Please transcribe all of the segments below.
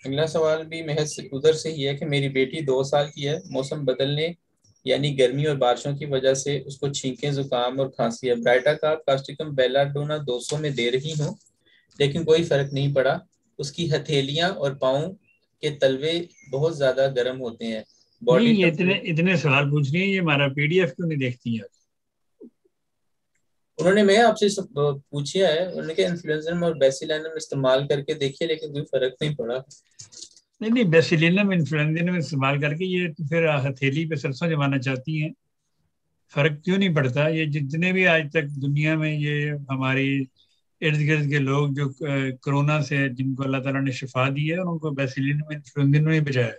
अगला सवाल भी महज उधर से ही है कि मेरी बेटी 2 साल की है। मौसम बदलने यानी गर्मी और बारिशों की वजह से उसको छींकें, जुकाम और खांसी है। ब्राइटा का कास्टिकम बेलाडोना 200 में दे रही हूँ, लेकिन कोई फर्क नहीं पड़ा। उसकी हथेलियां और पाँव के तलवे बहुत ज्यादा गर्म होते हैं। नहीं, बॉडी ये इतने टेम्परेचर। इतने सवाल पूछ रही है, ये हमारा पीडीएफ क्यों नहीं देखती है? उन्होंने मैं आपसे पूछा है, उन्होंने कहा इन्फ्लुएंजा और बेसिलैनम इस्तेमाल करके देखिए, लेकिन कोई फर्क नहीं पड़ा। नहीं नहीं, बेसिलिनम इन्फ्लुएंजा इस्तेमाल करके ये तो फिर हथेली पे सरसों जमाना चाहती हैं। फर्क क्यों नहीं पड़ता? ये जितने भी आज तक दुनिया में ये हमारी इर्द गिर्द के लोग जो कोरोना से जिनको अल्लाह ताला ने शिफा दी है, और उनको बेसिलिनम इन्फ्लुएंजा ने बचाया है।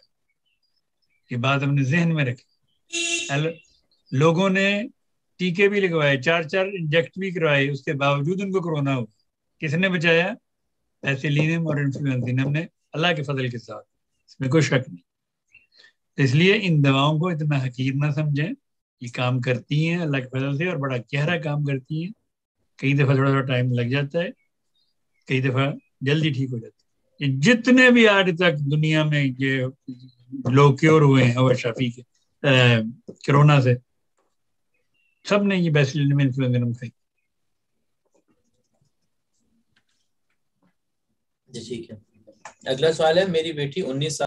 ये बात हमने जहन में रखी। लोगों ने टीके भी लगवाए, चार चार इंजेक्ट भी करवाए, उसके बावजूद उनको कोरोना हुआ। किसने बचाया? बेसिलिनम और इन्फ्लुएंजा ने, अल्लाह के फजल के साथ। इसमें कोई शक नहीं। तो इसलिए इन दवाओं को इतना हकीर ना समझें। ये काम करती हैं अल्लाह के फजल से, और बड़ा गहरा काम करती हैं। कई दफा थोड़ा थोड़ा टाइम लग जाता है, कई दफा जल्दी ठीक हो जाता है। ये जितने भी आज तक दुनिया में ये लोग क्योर हुए हैं और शफी के कोरोना से, सब ने ये बेसिलियम इन्फ्लुएंजा खाई। जी ठीक है। अगला सवाल है, मेरी बेटी 19 साल